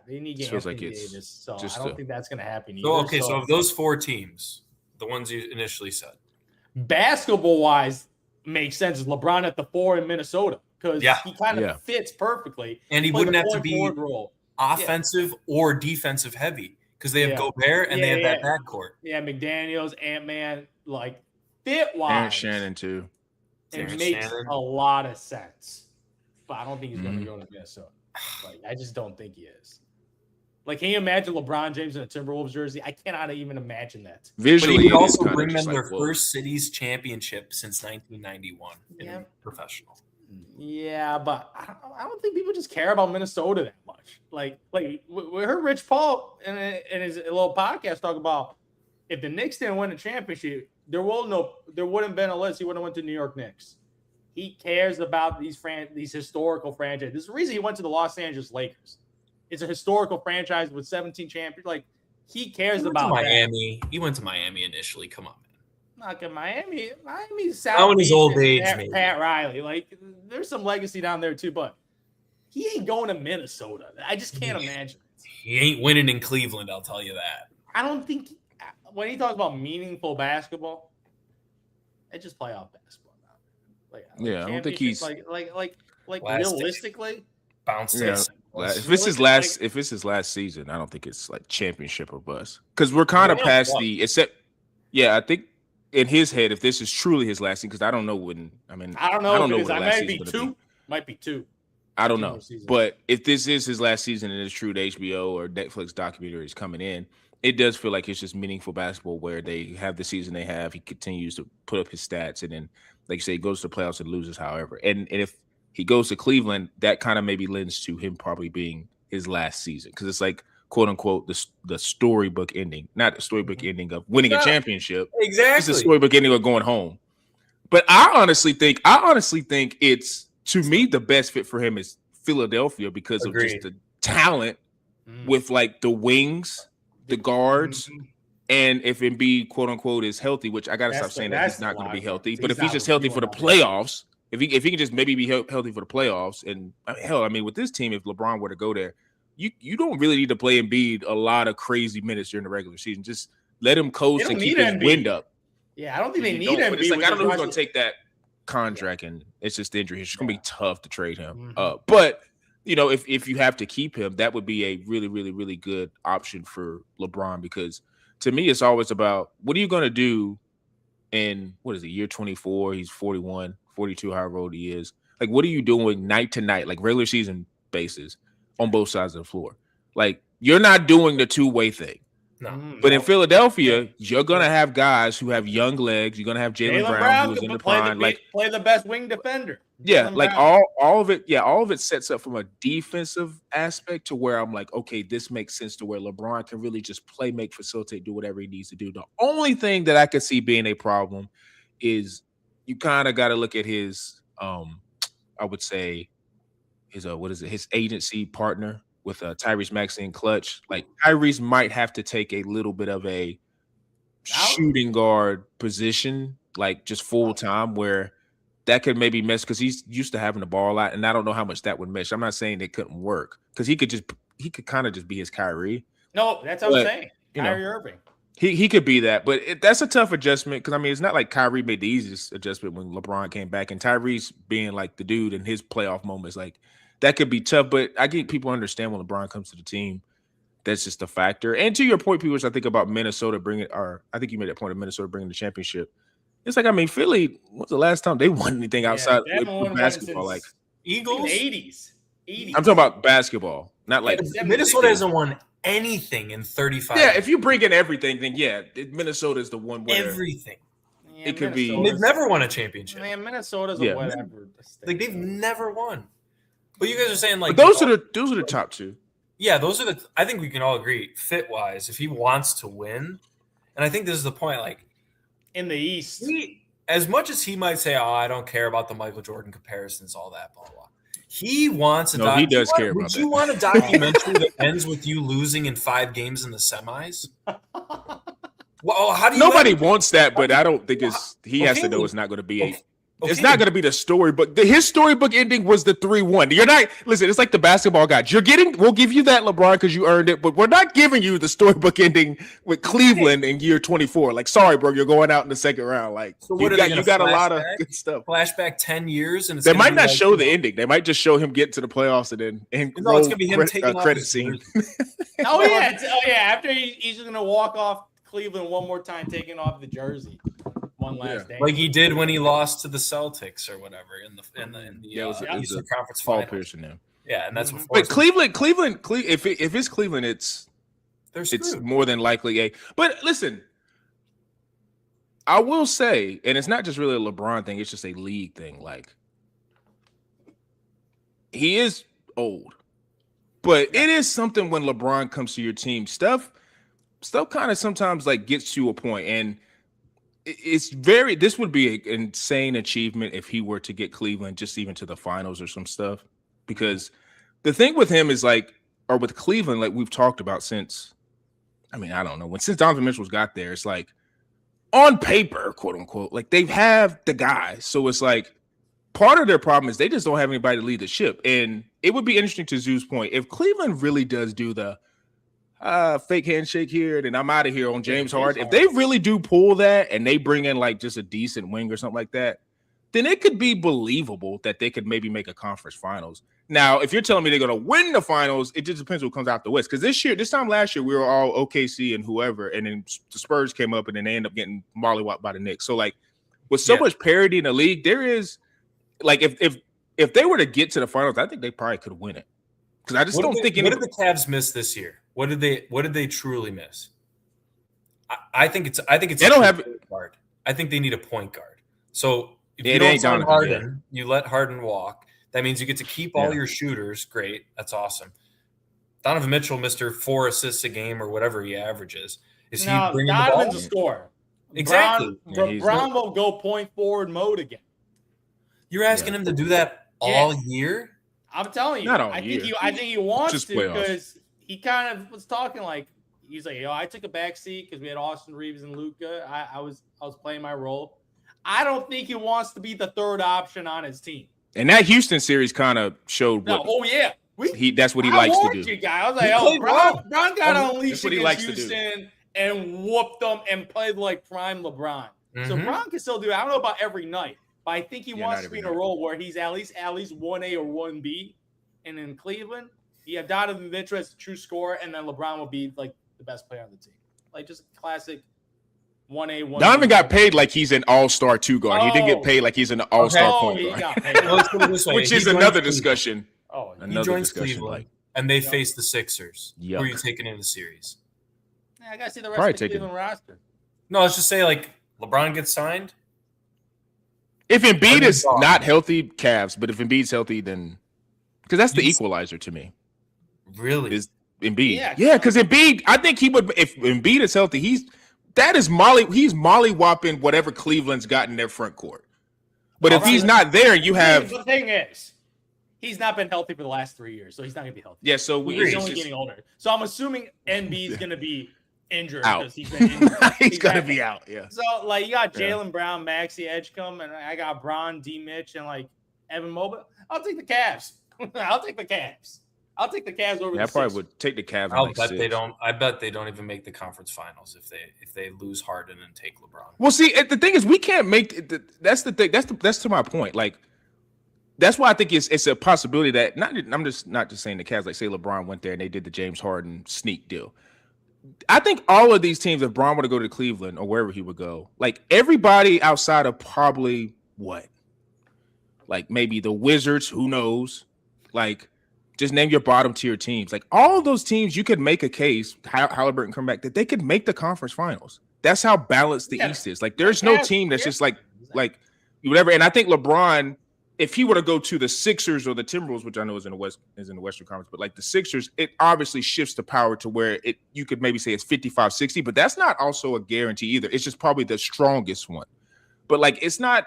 They need to get Anthony Davis, so I don't think that's going to happen either. So of those four teams, the ones you initially said, basketball-wise, makes sense. LeBron at the 4 in Minnesota because he kind of fits perfectly, and he wouldn't have to be offensive or defensive heavy because they have Gobert and they have that backcourt. Yeah, McDaniels, Ant-Man, like fit-wise, Aaron Shannon too. It makes a lot of sense, but I don't think he's going to go to Minnesota. Like, I just don't think he is. Like, can you imagine LeBron James in a Timberwolves jersey? I cannot even imagine that. Visually, but he would also bring them their first city's championship since 1991 in professional. Yeah, but I don't think people just care about Minnesota that much. Like we heard Rich Paul in his little podcast talk about if the Knicks didn't win a championship, there wouldn't have been a list. He wouldn't have went to New York Knicks. He cares about these historical franchises. There's a reason he went to the Los Angeles Lakers. It's a historical franchise with 17 champions. Like, he cares about Miami. He went to Miami initially. Come on, man. Not in Miami. Miami's South. Now in his old age, Pat Riley. Like, there's some legacy down there too, but he ain't going to Minnesota. I just can't imagine it. He ain't winning in Cleveland. I'll tell you that. I don't think when he talks about meaningful basketball, it's just playoff basketball. I don't think he's like realistically bounce. If it's his last season, I don't think it's like championship or bust because we're kind of past the. Except, I think in his head, if this is truly his last season, because I don't know when. I don't know. What might be two. Might be two. I don't know, but if this is his last season and it's true, the HBO or Netflix documentary is coming in. It does feel like it's just meaningful basketball where they have the season they have. He continues to put up his stats, and then, like you say, he goes to the playoffs and loses, however. And if he goes to Cleveland, that kind of maybe lends to him probably being his last season because it's like, quote unquote, the storybook ending, not the storybook ending of winning a championship. Exactly. It's the storybook ending of going home. But I honestly think it's, to me, the best fit for him is Philadelphia because of just the talent with like the wings, the guards, and if Embiid, quote unquote, is healthy, which I gotta stop saying that he's not going to be healthy. But if he's just healthy for the playoffs, if he can just maybe be healthy for the playoffs, and hell, I mean, with this team, if LeBron were to go there, you don't really need to play Embiid a lot of crazy minutes during the regular season. Just let him coast and keep his wind up. Yeah, I don't think they need Embiid. It's like I don't know who's going to take that contract, and it's just the injury. It's going to be tough to trade him. But if you have to keep him, that would be a really, really, really good option for LeBron because to me, it's always about what are you going to do in, year 24? He's 41, 42, however old he is. Like, what are you doing night to night, like regular season basis on both sides of the floor? Like, you're not doing the two-way thing. No. But in Philadelphia, you're gonna have guys who have young legs. You're gonna have Jaylen Brown, who's in the prime. Play the best wing defender. Yeah, Jaylen like Brown. all of it. Yeah, all of it sets up from a defensive aspect to where I'm like, okay, this makes sense to where LeBron can really just play, make, facilitate, do whatever he needs to do. The only thing that I could see being a problem is you kind of got to look at his, I would say, his his agency partner with Tyrese Maxey and Clutch. Like Tyrese might have to take a little bit of a shooting guard position, like just full time, where that could maybe mess because he's used to having the ball a lot, and I don't know how much that would mesh. I'm not saying it couldn't work because he could kind of just be his Kyrie. No, that's what I'm saying. Kyrie Irving. He could be that, but that's a tough adjustment because I mean it's not like Kyrie made the easiest adjustment when LeBron came back, and Tyrese being like the dude in his playoff moments, like that could be tough. But I get people understand when LeBron comes to the team, that's just a factor. And to your point, people, which I think about Minnesota bringing, or I think you made that point of Minnesota bringing the championship. It's like I mean Philly. When's the last time they won anything outside of basketball? Like Eagles, 80s. I'm talking about basketball, not like Minnesota hasn't won anything in 35. Yeah, if you bring in everything, then yeah, Minnesota is the one where everything. Yeah, it could be. They've never won a championship. Man, Minnesota's a whatever. Like they've never won. But you guys are saying like but those are the top two. Yeah, those are the. I think we can all agree fit wise. If he wants to win, and I think this is the point. Like in the East, as much as he might say, "Oh, I don't care about the Michael Jordan comparisons, all that, blah blah." He wants a. No, he does care about that. Would you want a documentary that ends with you losing in 5 games in the semis? Well, how do you? Nobody wants that, but I don't think it's. He has to know it's not going to be a. It's not going to be the storybook. His storybook ending was the 3-1. You're not listen. It's like the basketball guy. We'll give you that, LeBron, because you earned it. But we're not giving you the storybook ending with Cleveland in year 24. Like, sorry, bro, you're going out in the second round. Like, so you got a lot of good stuff. Flashback 10 years, and they might not show the ending. They might just show him get to the playoffs and then it's going to be him taking credit scene. Oh yeah. After he's going to walk off Cleveland one more time, taking off the jersey. One last day, like he did when he lost to the Celtics or whatever in the Eastern Conference Paul Finals. Pierce now. Yeah, and that's what. But Cleveland. If it's Cleveland, it's more than likely a. But listen, I will say, and it's not just really a LeBron thing; it's just a league thing. Like he is old, but it is something when LeBron comes to your team. Stuff kind of sometimes like gets to a point and. This would be an insane achievement if he were to get Cleveland just even to the finals or some stuff. Because the thing with him is like, or with Cleveland, like we've talked about since Donovan Mitchell's got there, it's like on paper, quote unquote, like they have the guys. So it's like part of their problem is they just don't have anybody to lead the ship. And it would be interesting to Zoo's point. If Cleveland really does do the fake handshake here, then I'm out of here on James Harden. If they really do pull that and they bring in like just a decent wing or something like that, then it could be believable that they could maybe make a conference finals. Now, if you're telling me they're going to win the finals, it just depends who comes out the West. Because this time last year, we were all OKC and whoever, and then the Spurs came up and then they end up getting mollywopped by the Knicks. So like with so much parity in the league, there is like if they were to get to the finals, I think they probably could win it. Because I just don't think what did the Cavs miss this year? What did they truly miss? I think it's they don't have guard. I think they need a point guard. So if you don't sign Harden, you let Harden walk. That means you get to keep all your shooters. Great, that's awesome. Donovan Mitchell, Mr. 4 assists a game or whatever he averages. Is he bringing the ball? Donovan's a scorer. Exactly. Brown will go point forward mode again. You're asking him to do that all year? I'm telling you. Not all I year. think he wants just to because he kind of was talking like he's like, I took a back seat because we had Austin Reeves and Luka. I was playing my role. I don't think he wants to be the third option on his team. And that Houston series kind of showed what. That's what he likes to do. You guys. I was like, Brown got to unleash against Houston and whoop them and played like prime LeBron. Mm-hmm. So Brown can still do it. I don't know about every night, but I think he wants to be in a role where he's at least 1A or 1B. And in Cleveland, you have Donovan Mitchell as the true scorer, and then LeBron will be like the best player on the team. Like just classic 1A, 1B. Donovan got paid like he's an all-star 2 guard. He didn't get paid like he's an all-star point guard. Which is another discussion. He joins Cleveland. and they Yep. face the Sixers. Who are you Yuck. taking in the series? Yeah, I gotta see the rest Probably of the taking- Cleveland roster. No, let's just say like LeBron gets signed. If Embiid Harden is gone. not healthy, Cavs. But if Embiid's healthy, then because that's the He's- equalizer to me Really? is Embiid. Yeah. Yeah, because Embiid, I think he would. If Embiid is healthy, he's mollywhopping whatever Cleveland's got in their front court. But if Alright. he's not there, you have The thing is, he's not been healthy for the last 3 years, so he's not gonna be healthy. yeah. So we He's Agreed. only getting older. So I'm assuming NB's gonna be injured Out. because he's been injured. he's gonna Exactly. be out. Yeah. So like you got Yeah. Jalen Brown, Maxi Edgecombe, and I got Bron, D. Mitch, and like Evan Mobley. I'll take the Cavs. I'll take the Cavs. I'll take the Cavs over Yeah, I the probably Sixers. would take the Cavs. I'll like bet 6. they don't. I bet they don't even make the conference finals if they lose Harden and take LeBron. Well, see, the thing is, we can't make. That's the thing. That's to my point. Like, that's why I think it's a possibility that I'm not just saying the Cavs. Like, say LeBron went there and they did the James Harden sneak deal. I think all of these teams, if Bron were to go to Cleveland or wherever he would go, like everybody outside of probably what, like maybe the Wizards, who knows, like. Just name your bottom tier teams. Like all of those teams, you could make a case, Halliburton come back, that they could make the conference finals. That's how balanced the Yeah. East is. Like there's no Yeah. team that's Yeah. just like whatever. And I think LeBron, if he were to go to the Sixers or the Timberwolves, which I know is in the Western Conference, but like the Sixers, it obviously shifts the power to where you could maybe say it's 55-60, but that's not also a guarantee either. It's just probably the strongest one. But like it's not,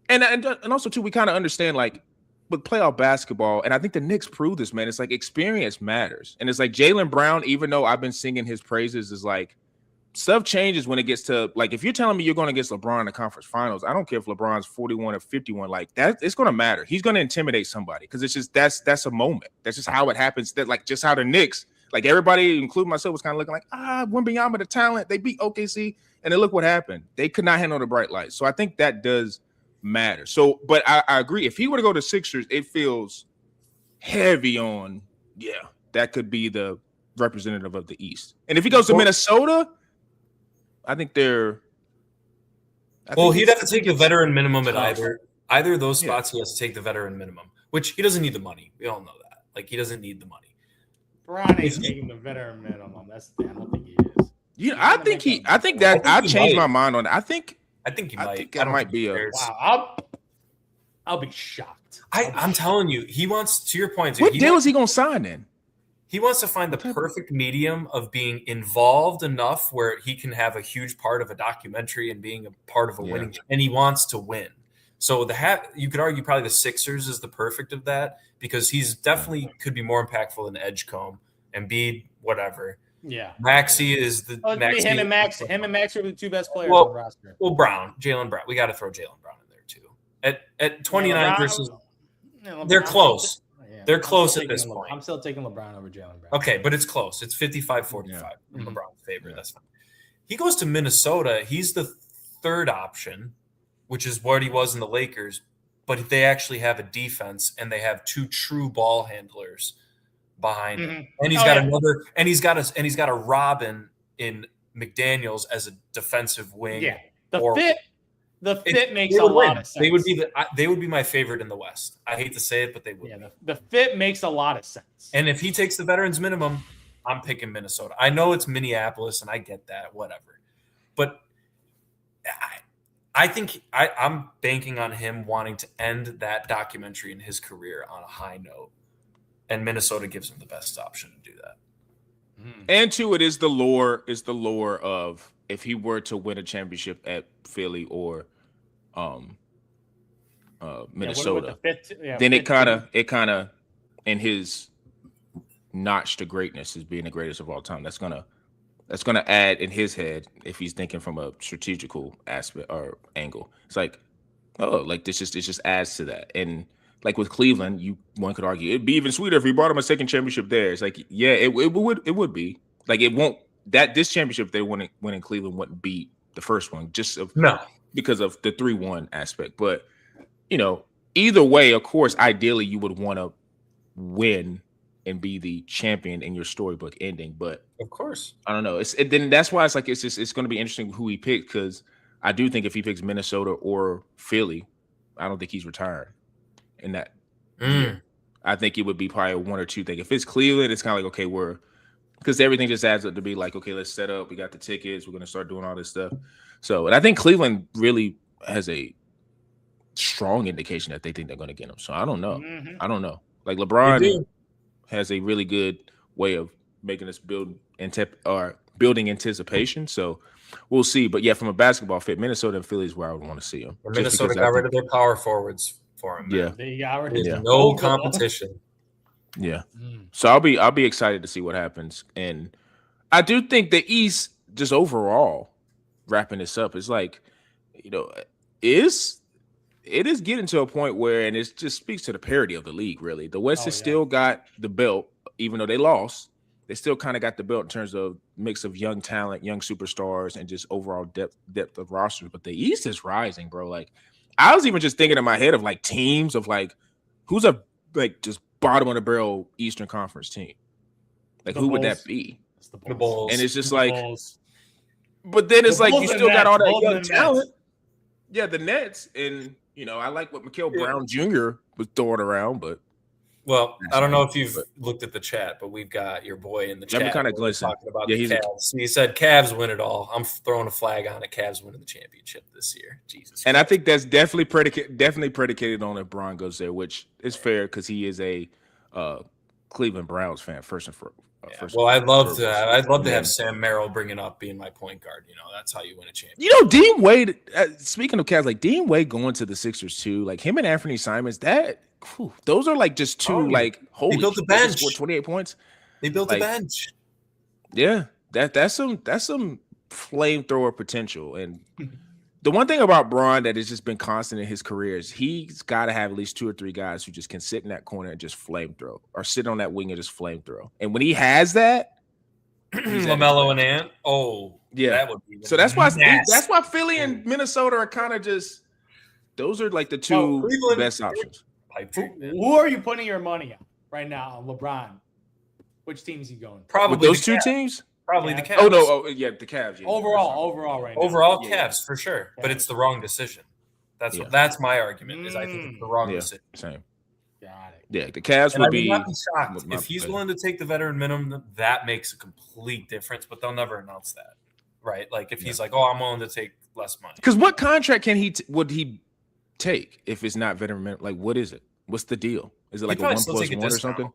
and also too, we kind of understand like with playoff basketball, and I think the Knicks prove this, man. It's like experience matters. And it's like Jaylen Brown, even though I've been singing his praises, is like stuff changes when it gets to like if you're telling me you're going against LeBron in the conference finals, I don't care if LeBron's 41 or 51, like that, it's going to matter. He's going to intimidate somebody because it's just that's a moment. That's just how it happens. That like just how the Knicks, like everybody, including myself, was kind of looking like Wembanyama the talent. They beat OKC, and then look what happened. They could not handle the bright lights. So I think that does matter. So, but I agree. If he were to go to Sixers, it feels heavy on, that could be the representative of the East. And if he goes to Minnesota, I think they're. He'd have to take the veteran minimum at tough. either of those spots. He has to take the veteran minimum, which he doesn't need the money. We all know that. Like he doesn't need the money. Bron ain't taking the veteran minimum. I don't think he is. Yeah, I think I've he changed might. my mind on that. I think he might. think that don't might think be he a- cares. Wow, I'll be shocked. I'm telling you, he wants. To your point, what he deal wants, is he going to sign then? he wants to find the perfect medium of being involved enough where he can have a huge part of a documentary and being a part of a winning, and he wants to win. So you could argue probably the Sixers is the perfect of that because he's definitely could be more impactful than Edgecombe, Embiid, whatever. Yeah. Maxey is the Oh, Maxey. him and Max are the two best players Well, on the roster. Well, Jalen Brown. We got to throw Jalen Brown in there too. At 29 LeBron- versus, LeBron- they're close. Yeah, They're I'm close still at this taking point. I'm still taking LeBron over Jalen Brown. Okay, but it's close. It's 55-45. Mhm. LeBron's favorite. Yeah. That's fine. He goes to Minnesota. He's the third option, which is what he was in the Lakers. But they actually have a defense, and they have two true ball handlers behind him. Mhm. And he's Oh, got yeah. another, and he's got a Robin in McDaniels as a defensive wing. Yeah. Or- The fit makes They a would lot win. of sense. They would be my favorite in the West. I hate to say it, but they would. Yeah, the fit makes a lot of sense. And if he takes the veterans minimum, I'm picking Minnesota. I know it's Minneapolis, and I get that, whatever. But I think I'm banking on him wanting to end that documentary in his career on a high note, and Minnesota gives him the best option to do that. And two, it is the lore of if he were to win a championship at Philly or Minnesota, then it kind of in his notch to greatness as being the greatest of all time. That's gonna add in his head if he's thinking from a strategical aspect or angle. It's like, oh, like it just adds to that. And like with Cleveland, one could argue it'd be even sweeter if he brought him a second championship there. It's like, yeah, it would be. Like it won't this championship they win in Cleveland wouldn't beat the first one because of the 3-1 aspect. But either way, of course, ideally you would want to win and be the champion in your storybook ending. But Of course. I don't know. Then that's why it's like it's going to be interesting who he picks, because I do think if he picks Minnesota or Philly, I don't think he's retired in that year. I think it would be probably a 1 or 2 thing. If it's Cleveland, it's kind of like, okay, because everything just adds up to be like, okay, let's set up. We got the tickets. We're going to start doing all this stuff. So, and I think Cleveland really has a strong indication that they think they're going to get him. So I don't know. Mhm. I don't know. Like LeBron has a really good way of making us building anticipation. So we'll see. But yeah, from a basketball fit, Minnesota and Philly is where I would want to see him. Minnesota got rid of their power forwards for him. Yeah. They got rid of There's no competition. Yeah. So I'll be excited to see what happens. And I do think the East, just overall, wrapping this up, is like, it is getting to a point where, and it just speaks to the parity of the league, really. The West has still got the belt, even though they lost. They still kind of got the belt in terms of mix of young talent, young superstars, and just overall depth of rosters. But the East is rising, bro. Like, I was even just thinking in my head of like teams of like, who's a like just bottom of the barrel Eastern Conference team? Like, who would that be? It's the Bulls. And it's just The like, Bulls. but then it's The like Bulls you and still got Nets. all that Bulls young and talent. Nets. Yeah, the Nets, and I like what Mikael Brown Jr. was throwing around, but Well, I don't know if you've looked at the chat, but we've got your boy in the Let me chat. kinda We're glisten. talking about Yeah, the he's a- Cavs. He said Cavs win it all. I'm throwing a flag on it. Cavs winning the championship this year. Jesus. And I think that's definitely predicated on if Bron goes there, which is fair because he is a Cleveland Browns fan first and foremost. Well, I'd love to have Sam Merrill bring it up, being my point guard. That's how you win a championship. Dean Wade. Speaking of Cavs, like Dean Wade going to the Sixers too, like him and Anthony Simons. Those are like just two like holy. They built a they just bench. scored 28 points. They built a bench. Yeah, that's some flamethrower potential. And the one thing about Bron that has just been constant in his career is he's got to have at least 2 or 3 guys who just can sit in that corner and just flamethrow, or sit on that wing and just flamethrow. And when he has that, LaMelo and Ant. Oh, yeah. That would be So that's why nasty. Philly and Minnesota are kind of just those are like the two Cleveland- best options. Pipe dream, man. Who are you putting your money on right now on LeBron? Which team is he going? Probably With those the two Cavs. teams? Probably the Cavs. Oh no, the Cavs. Yeah. Overall right now. Overall, Yeah. Cavs for sure. Yeah. But it's the wrong decision. Yeah. That's my argument. Is I think it's the wrong Yeah, decision. same. Got it. Yeah, the Cavs And would I would be not be shocked with my if he's opinion. willing to take the veteran minimum. That makes a complete difference, but they'll never announce that, right? Like if he's like, "Oh, I'm willing to take less money." Because what contract can would he take if it's not veteran minimum? Like, what is it? What's the deal? Is it like a probably 1 still plus take a 1 or discount. something?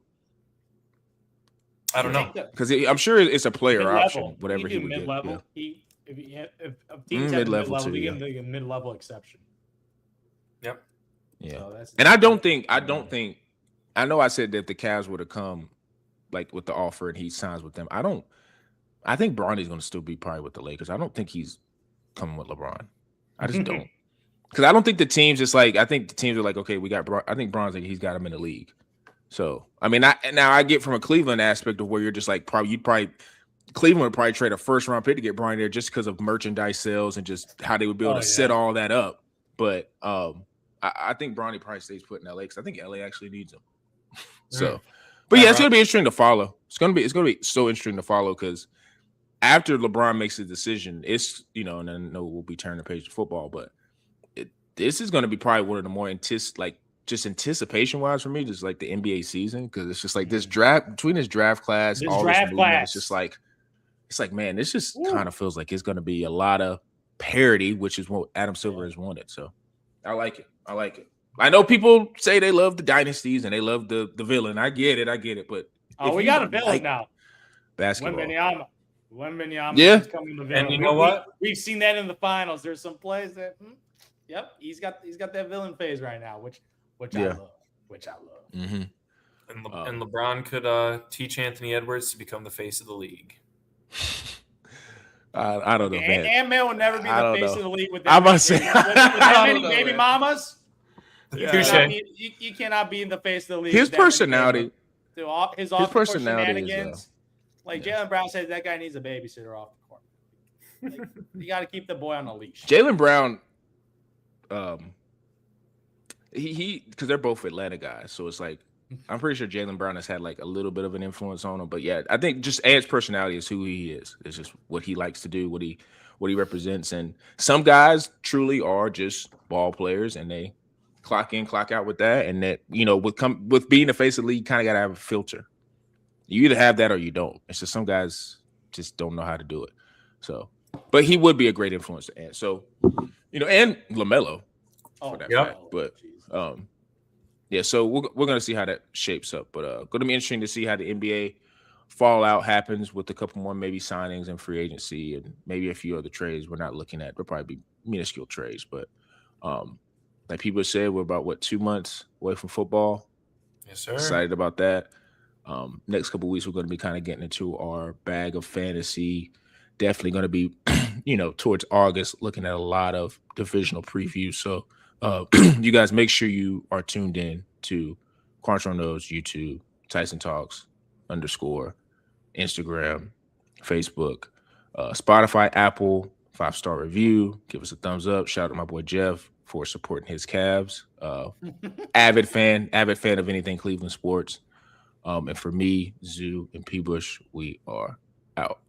I don't know. Because I'm sure it's a player Mid-level. option, whatever he do would get. mid-level. Yeah. If teams have Mid-level mid-level, too, we yeah. give them a mid-level exception. Yep. Yeah. So that's, And I don't think I know I said that the Cavs would have come like with the offer and he signs with them. I think Bronny's going to still be probably with the Lakers. I don't think he's coming with LeBron. I just don't. Because I don't think the teams just like, I think the teams are like, okay, we got Bron. I think Bron's like, he's got him in the league. So, I mean, I get from a Cleveland aspect of where you're just like, Cleveland would probably trade a first round pick to get Bron there just because of merchandise sales and just how they would be able to set all that up. But I think Bronny probably stays put in LA because I think LA actually needs him. So, but yeah, it's gonna be interesting to follow. It's gonna be so interesting to follow because after LeBron makes a decision, it's and then we'll be turning the page to football, but this is gonna be probably one of the more anticipation wise for me, just like the NBA season, because it's just like this draft between this draft class, all this movement, it's just like man, this just kind of feels like it's gonna be a lot of parity, which is what Adam Silver has wanted. So I like it. I know people say they love the dynasties and they love the villain. I get it. But we got a villain now. Basketball. Wembanyama Yeah. is coming to villain. And you know what? We've seen that in the finals. There's some plays that, yep, he's got that villain phase right now, which I love. Mm-hmm. And LeBron could teach Anthony Edwards to become the face of the league. I don't know, man. Ant-Man will never be I the don't face know. of the league with I'm that about to say- that many don't know, baby man. mamas. Touche. You cannot be in the face of the league. His with that many personality. baby- his off-the-court personality is, shenanigans. Like Jaylen Brown said, that guy needs a babysitter off the court. Like, you got to keep the boy on a leash. Jaylen Brown, he because they're both Atlanta guys, so it's like I'm pretty sure Jaylen Brown has had like a little bit of an influence on him. But yeah, I think just Ed's personality is who he is. It's just what he likes to do, what he represents. And some guys truly are just ball players, and they clock in, clock out with that, and that with being the face of the league, you kind of got to have a filter. You either have that or you don't. It's just some guys just don't know how to do it. So, but he would be a great influence to add. So, and LaMelo for that fact. But yeah, so we're gonna see how that shapes up. But gonna be interesting to see how the NBA fallout happens with a couple more maybe signings and free agency and maybe a few other trades we're not looking at. They'll probably be minuscule trades, but like people said, we're about 2 months away from football. Yes, sir. Excited about that. Next couple of weeks, we're going to be kind of getting into our bag of fantasy. Definitely going to be, towards August, looking at a lot of divisional previews. So you guys make sure you are tuned in to Quantrill Knows, YouTube, Tyson Talks _ Instagram, Facebook, Spotify, Apple, 5-star review. Give us a thumbs up. Shout out to my boy Jeff for supporting his Cavs. Avid fan of anything Cleveland sports. And for me, Zoo, and P. Bush, we are out.